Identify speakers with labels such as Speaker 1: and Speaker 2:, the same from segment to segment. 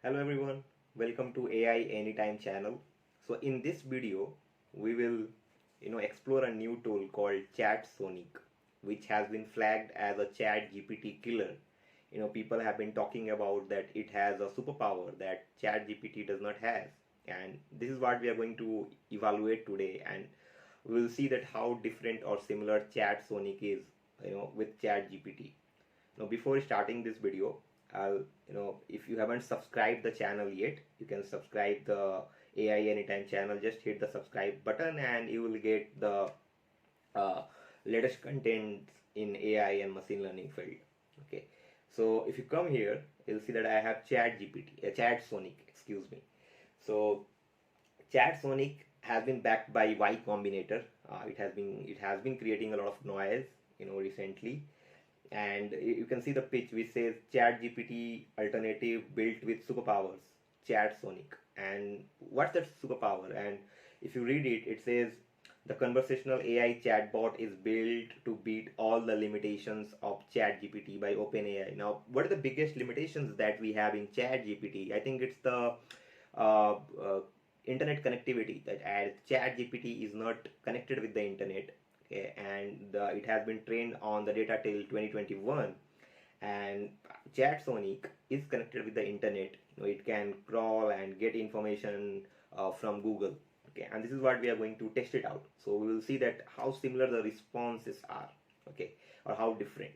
Speaker 1: Hello everyone, welcome to AI Anytime channel. So in this video, we will explore a new tool called ChatSonic, which has been flagged as a ChatGPT killer. People have been talking about that it has a superpower that ChatGPT does not have, and this is what we are going to evaluate today, and we will see that how different or similar ChatSonic is, with ChatGPT. Now, before starting this video, I'll, if you haven't subscribed the channel yet, you can subscribe the AI Anytime channel. Just hit the subscribe button and you will get the uh, latest content in AI and machine learning field. Okay. So if you come here, you'll see that I have ChatSonic, excuse me. So ChatSonic has been backed by Y Combinator. It has been creating a lot of noise, recently, and you can see the pitch which says ChatGPT alternative built with superpowers, ChatSonic. And what's that superpower? And if you read it, it says the conversational AI chatbot is built to beat all the limitations of ChatGPT by OpenAI. Now, what are the biggest limitations that we have in ChatGPT? I think it's the uh, uh, internet connectivity. That as ChatGPT is not connected with the internet, okay, and it has been trained on the data till 2021, and ChatSonic is connected with the internet. It can crawl and get information from Google. Okay, and this is what we are going to test it out. So we will see that how similar the responses are, okay, or how different.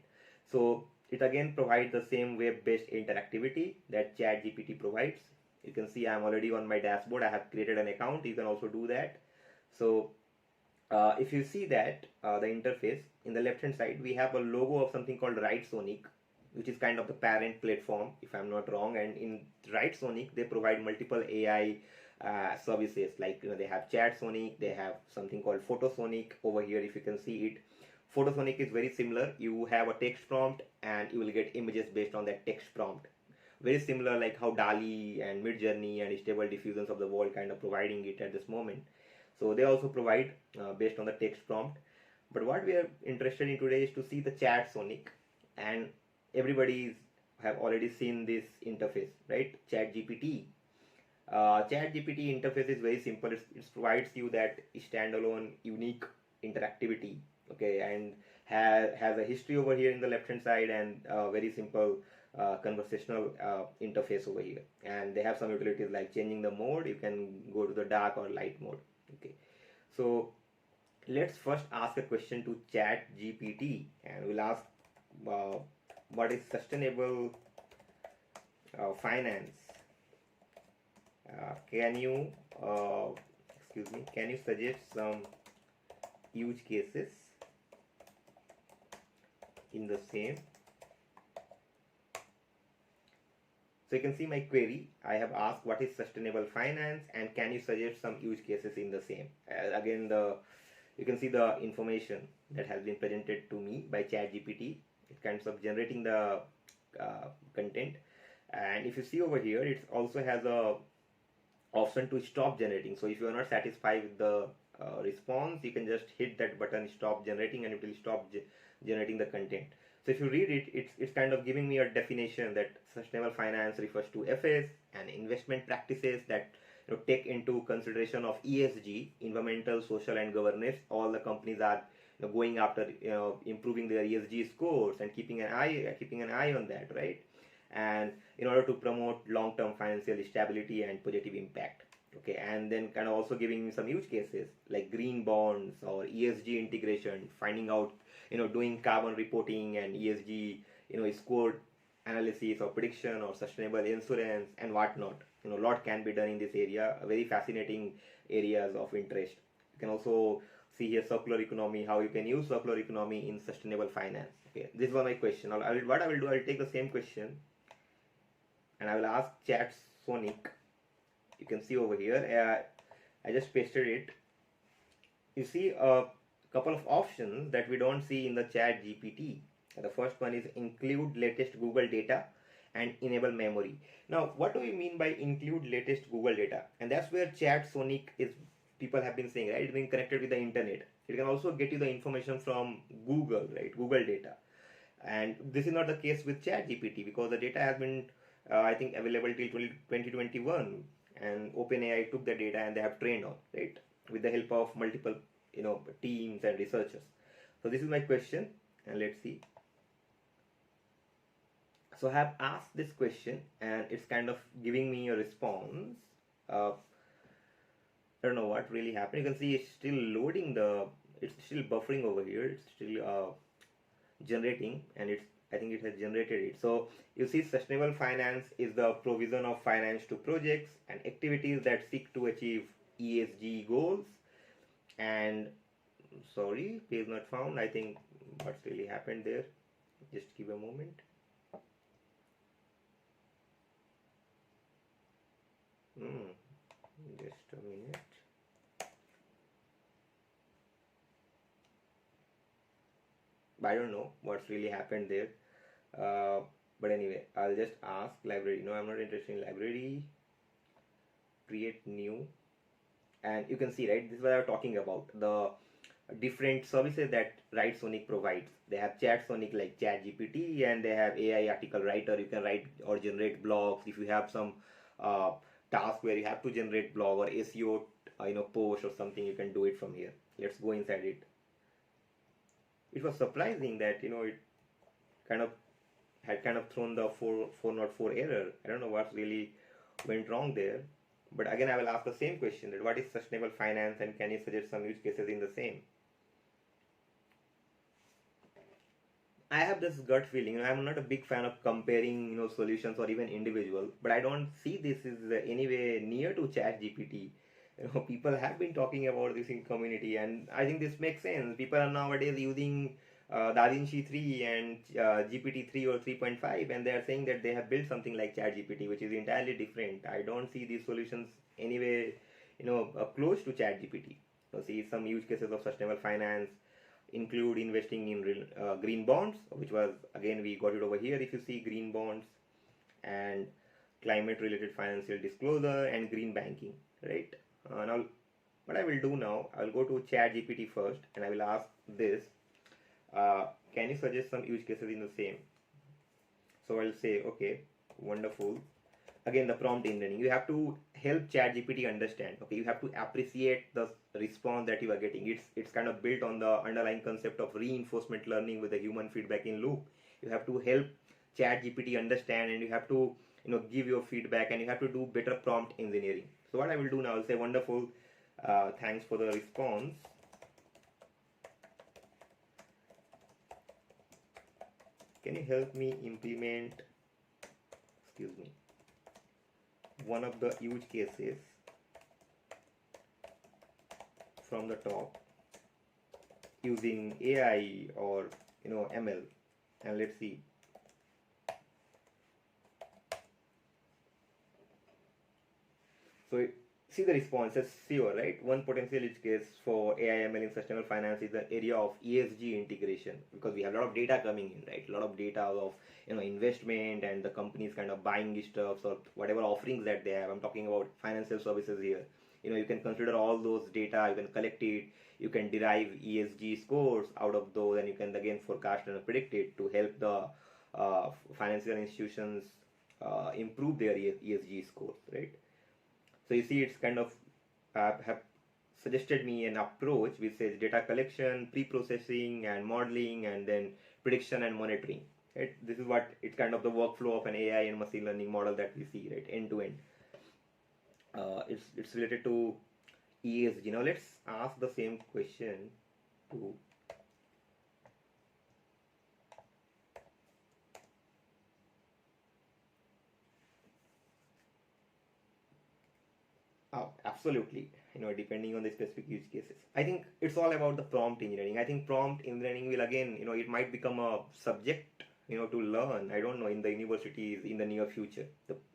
Speaker 1: So it again provides the same web-based interactivity that ChatGPT provides. You can see I'm already on my dashboard. I have created an account. You can also do that. So if you see that the interface in the left hand side, we have a logo of something called RightSonic, which is kind of the parent platform, if I'm not wrong. And in RightSonic, they provide multiple AI services. Like they have ChatSonic, they have something called Photosonic over here. If you can see it, Photosonic is very similar. You have a text prompt, and you will get images based on that text prompt. Very similar, like how DALI and Midjourney and Stable Diffusions of the world kind of providing it at this moment. So they also provide based on the text prompt. But what we are interested in today is to see the ChatSonic, and everybody have already seen this interface, right? ChatGPT. ChatGPT interface is very simple. It provides you that standalone, unique interactivity, okay, and has a history over here in the left hand side, and very simple conversational interface over here. And they have some utilities like changing the mode. You can go to the dark or light mode. Okay, so let's first ask a question to ChatGPT, and we'll ask uh, what is sustainable finance. Can you excuse me, can you suggest some use cases in the same? So you can see my query. I have asked what is sustainable finance, and can you suggest some use cases in the same? Again, you can see the information that has been presented to me by ChatGPT. It kinds of generating the content, and if you see over here, it also has a option to stop generating. So if you are not satisfied with the response, you can just hit that button, stop generating, and it will stop generating the content. So if you read it, it's kind of giving me a definition that sustainable finance refers to FS and investment practices that take into consideration of ESG, environmental, social, and governance. All the companies are going after improving their ESG scores and keeping an eye on that, right? And in order to promote long-term financial stability and positive impact. Okay, and then kind of also giving me some use cases like green bonds or ESG integration, finding out, doing carbon reporting and ESG, score analysis or prediction or sustainable insurance and whatnot. A lot can be done in this area. Very fascinating areas of interest. You can also see here circular economy, how you can use circular economy in sustainable finance. Okay, this was my question. What I will do, I will take the same question and I will ask ChatSonic. You can see over here, I just pasted it. You see a couple of options that we don't see in the ChatGPT. The first one is include latest Google data and enable memory. Now, what do we mean by include latest Google data? And that's where ChatSonic is, people have been saying, right? It's being connected with the internet. It can also get you the information from Google, right? Google data. And this is not the case with ChatGPT because the data has been I think available till 2021, and OpenAI took the data and they have trained on, right, with the help of multiple teams and researchers. So this is my question, and let's see. So I have asked this question and it's kind of giving me a response. I don't know what really happened. You can see it's still loading it's still buffering over here. It's still generating, and I think it has generated it. So you see, sustainable finance is the provision of finance to projects and activities that seek to achieve ESG goals. And sorry, page not found. I think what's really happened there. Just give a moment. Just a minute. I don't know what's really happened there. But anyway, I'll just ask library. No, I'm not interested in library. Create new. And you can see, right, this is what I'm talking about. The different services that WriteSonic provides. They have ChatSonic like ChatGPT, and they have AI article writer. You can write or generate blogs. If you have some task where you have to generate blog or SEO, post or something, you can do it from here. Let's go inside it. It was surprising that it kind of had thrown the 404 error. I don't know what really went wrong there. But again, I will ask the same question, that what is sustainable finance, and can you suggest some use cases in the same? I have this gut feeling. I'm not a big fan of comparing, solutions or even individual, but I don't see this is anyway near to ChatGPT. People have been talking about this in community, and I think this makes sense. People are nowadays using DaVinci 3 and GPT 3 or 3.5, and they are saying that they have built something like ChatGPT, which is entirely different. I don't see these solutions anyway, close to ChatGPT. See, some use cases of sustainable finance include investing in green bonds, which was, again, we got it over here. If you see green bonds, and climate related financial disclosure, and green banking, right? Now what I will do now, I will go to ChatGPT first, and I will ask this, can you suggest some use cases in the same? So I'll say, okay, wonderful. Again, the prompt engineering, you have to help ChatGPT understand. Okay, you have to appreciate the response that you are getting. It's kind of built on the underlying concept of reinforcement learning with the human feedback in loop. You have to help ChatGPT understand, and you have to give your feedback, and you have to do better prompt engineering. So what I will do now, I'll say, wonderful, thanks for the response. Can you help me implement, one of the use cases from the top using AI or ML, and let's see. So see the responses, sure, right? One potential use case for AI ML in sustainable finance is the area of ESG integration, because we have a lot of data coming in, right? A lot of data of investment, and the companies kind of buying stuff or whatever offerings that they have. I'm talking about financial services here. You can consider all those data, you can collect it, you can derive ESG scores out of those, and you can again forecast and predict it to help the financial institutions improve their ESG scores, right? So you see, it's kind of have suggested me an approach which says data collection, pre-processing, and modeling, and then prediction and monitoring. Right? This is what it's kind of the workflow of an AI and machine learning model that we see, right, end to end. It's related to ESG. Now let's ask the same question to absolutely, depending on the specific use cases. I think it's all about the prompt engineering. I think prompt engineering will, again, it might become a subject, to learn. I don't know, in the universities in the near future.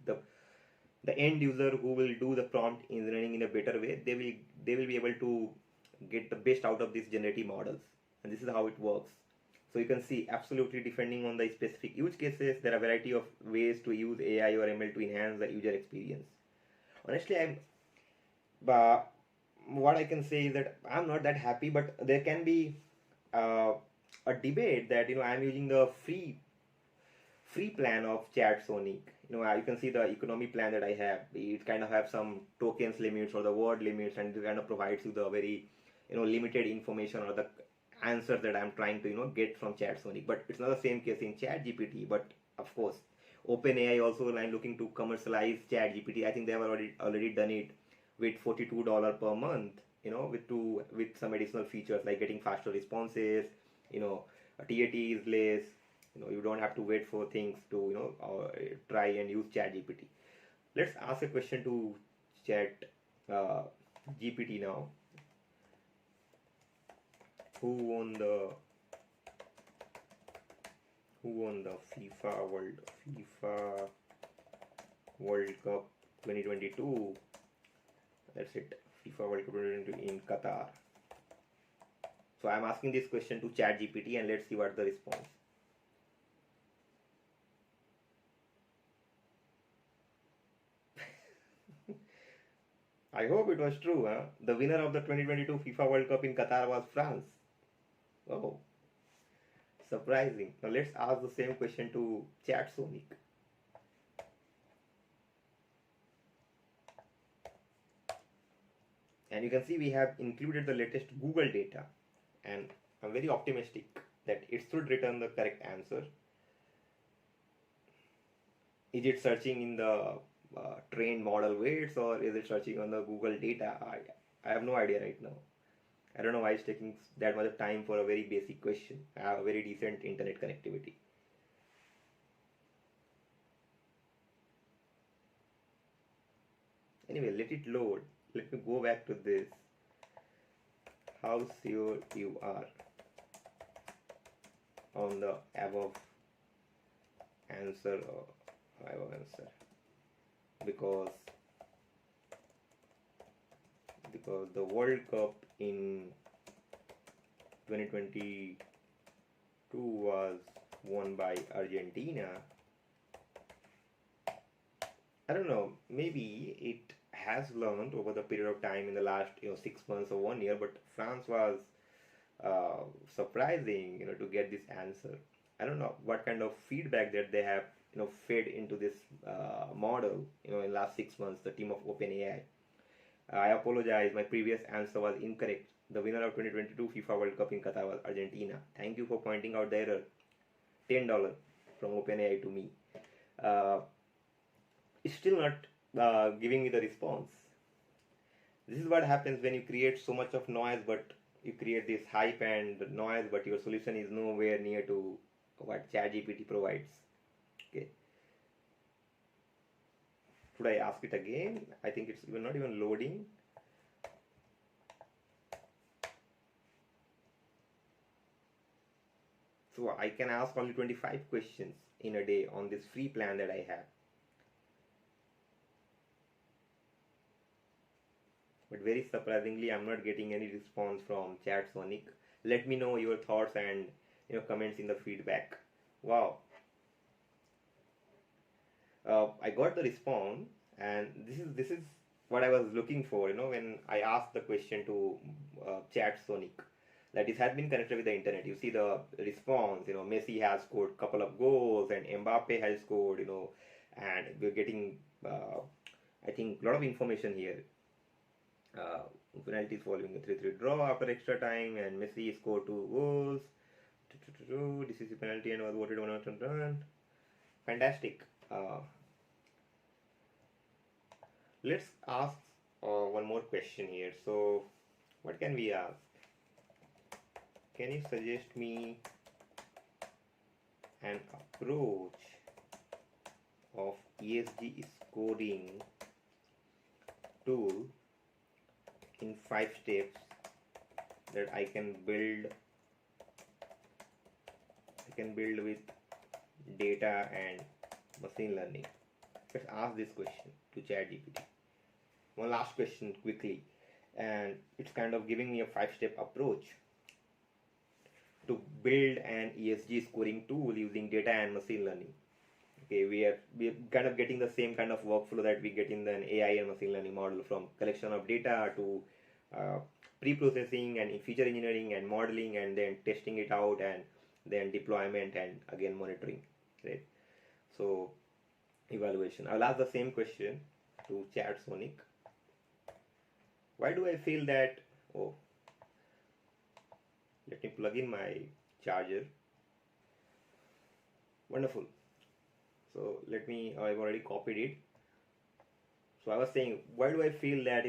Speaker 1: The end user who will do the prompt engineering in a better way, they will be able to get the best out of these generative models, and this is how it works. So you can see, absolutely, depending on the specific use cases, there are a variety of ways to use AI or ML to enhance the user experience. Honestly, but what I can say is that I'm not that happy, but there can be a debate that I'm using the free plan of ChatSonic. You can see the economy plan that I have. It kind of have some tokens limits or the word limits, and it kind of provides you the very limited information or the answer that I'm trying to get from ChatSonic. But it's not the same case in ChatGPT. But of course, OpenAI also line looking to commercialize ChatGPT. I think they have already done it with $42 per month. With some additional features like getting faster responses. TAT is less. You don't have to wait for things to try and use ChatGPT. Let's ask a question to Chat GPT now. Who won the FIFA World Cup 2022? That's it. FIFA World Cup 2022 in Qatar. So I'm asking this question to ChatGPT and let's see what the response. I hope it was true, huh? The winner of the 2022 FIFA World Cup in Qatar was France. Oh, surprising. Now let's ask the same question to ChatSonic. And you can see we have included the latest Google data, and I'm very optimistic that it should return the correct answer. Is it searching in the trained model weights, or is it searching on the Google data? I have no idea right now. I don't know why it's taking that much time for a very basic question. I have a very decent internet connectivity. Anyway, let it load. Let me go back to this. How sure you are on the above answer or above answer? Because the World Cup in 2022 was won by Argentina. I don't know, maybe it has learned over the period of time in the last 6 months or 1 year, but France was surprising to get this answer. I don't know what kind of feedback that they have fed into this model in last 6 months, the team of OpenAI. I apologize, my previous answer was incorrect. The winner of 2022 FIFA World Cup in Qatar was Argentina. Thank you for pointing out the error. $10 from OpenAI to me. It's still not giving me the response. This is what happens when you create so much of noise, but you create this hype and noise, but your solution is nowhere near to what ChatGPT provides. Okay. Should I ask it again? I think it's not even loading. So I can ask only 25 questions in a day on this free plan that I have. But very surprisingly, I'm not getting any response from ChatSonic. Let me know your thoughts and comments in the feedback. Wow. I got the response, and this is what I was looking for. When I asked the question to ChatSonic, that it has been connected with the internet. You see the response. Messi has scored couple of goals, and Mbappe has scored. And we're getting I think a lot of information here. Penalties following a 3-3 draw after extra time, and Messi scored 2 goals. This is a penalty and was voted 1 run. Fantastic. Let's ask one more question here. So, what can we ask? Can you suggest me an approach of ESG scoring tool in 5 steps that I can build with data and machine learning? Let's ask this question to ChatGPT. One last question quickly, and it's kind of giving me a 5-step approach to build an ESG scoring tool using data and machine learning. Okay, we're kind of getting the same kind of workflow that we get in the AI and machine learning model, from collection of data to pre-processing and feature engineering and modeling, and then testing it out, and then deployment, and again monitoring, right? So evaluation. I'll ask the same question to ChatSonic. Why do I feel that? Oh, let me plug in my charger. Wonderful. So let me. I've already copied it. So I was saying, why do I feel that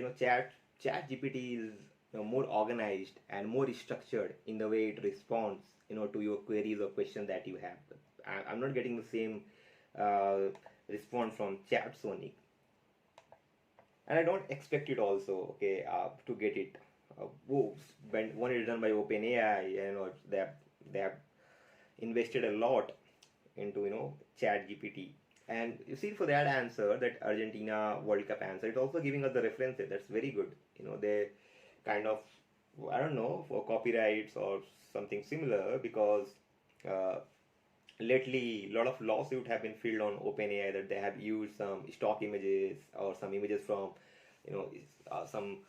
Speaker 1: ChatGPT is more organized and more structured in the way it responds to your queries or questions that you have. I'm not getting the same uh, response from ChatSonic, and I don't expect it also. Okay, to get it. When one is done by OpenAI, they have invested a lot into ChatGPT. And you see, for that answer, that Argentina World Cup answer, it's also giving us the references. That's very good. They kind of, I don't know, for copyrights or something similar, because uh, lately a lot of lawsuits have been filed on OpenAI that they have used some stock images or some images from, some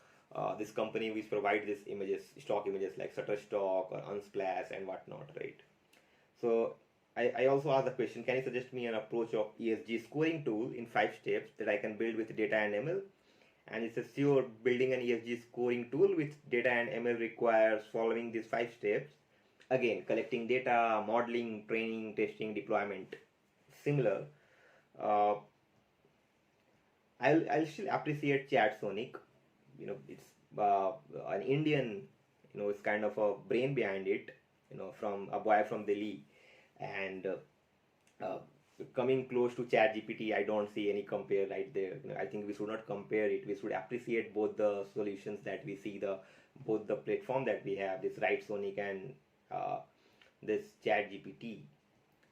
Speaker 1: this company which provide these images, stock images like Shutterstock or Unsplash and whatnot, right? So I also asked the question, can you suggest me an approach of ESG scoring tool in 5 steps that I can build with data and ML? And it says, sure, building an ESG scoring tool with data and ML requires following these 5 steps. Again, collecting data, modeling, training, testing, deployment. Similar. Uh, I'll still appreciate ChatSonic. It's an Indian. It's kind of a brain behind it. From a boy from Delhi, and uh, coming close to ChatGPT, I don't see any compare right there. I think we should not compare it. We should appreciate both the solutions that we see, both the platform that we have, this Sonic and uh, this ChatGPT.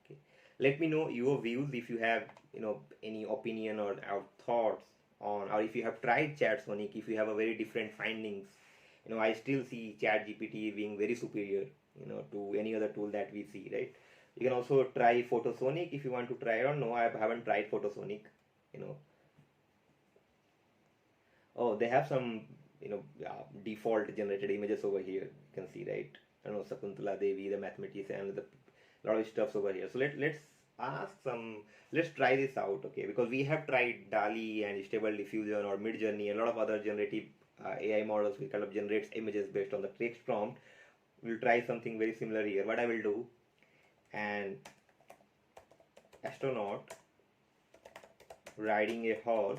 Speaker 1: Okay. Let me know your views if you have any opinion or thoughts on, or if you have tried ChatSonic, if you have a very different findings. I still see ChatGPT being very superior to any other tool that we see, right? You can also try Photosonic if you want to try. I don't know, I haven't tried Photosonic. Oh, they have some default generated images over here, you can see, right? Sakuntala Devi, the mathematician, a lot of stuffs over here. So let's try this out, okay? Because we have tried DALI and Stable Diffusion or Midjourney, a lot of other generative AI models which kind of generates images based on the text prompt. We'll try something very similar here. What I will do, an astronaut riding a horse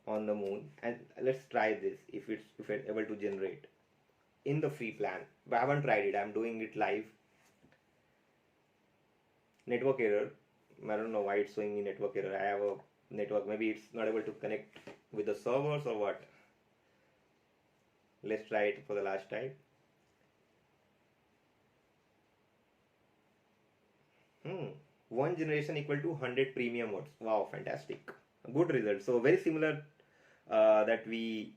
Speaker 1: on the moon, and let's try this if it's able to generate in the free plan. But I haven't tried it, I'm doing it live. Network error. I don't know why it's showing me network error. I have a network, maybe it's not able to connect with the servers or what. Let's try it for the last time. One generation equal to 100 premium words. Wow, fantastic. Good result. So very similar that we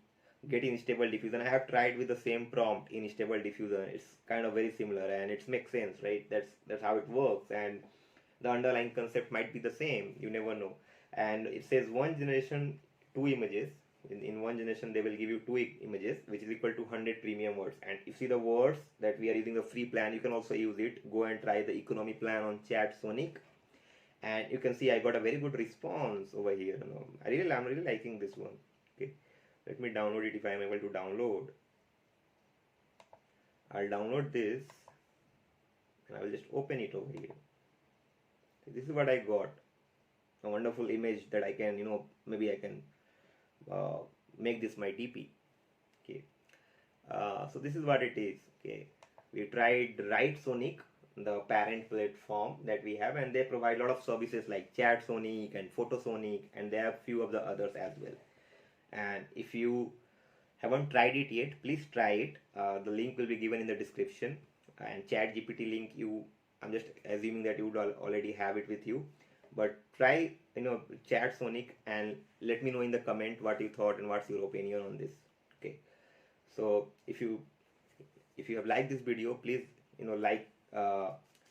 Speaker 1: get in Stable Diffusion. I have tried with the same prompt in Stable Diffusion. It's kind of very similar and it makes sense, right? That's how it works, and the underlying concept might be the same. You never know. And it says one generation, 2 images. In one generation, they will give you 2 images, which is equal to 100 premium words. And if you see the words that we are using the free plan, you can also use it. Go and try the economy plan on ChatSonic, and you can see I got a very good response over here. I'm really liking this one. Okay, let me download it if I am able to download. I'll download this, and I will just open it over here. This is what I got. A wonderful image that I can, maybe I can make this my DP. Okay, so this is what it is. Okay, we tried Sonic, the parent platform that we have, and they provide a lot of services like ChatSonic and Photosonic, and they have few of the others as well. And if you haven't tried it yet, please try it. The link will be given in the description, and ChatGPT link, I'm just assuming that you would already have it with you, but try ChatSonic and let me know in the comment what you thought and what's your opinion on this. Okay, so if you have liked this video, please like,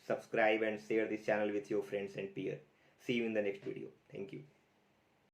Speaker 1: subscribe and share this channel with your friends and peers. See you in the next video. Thank you.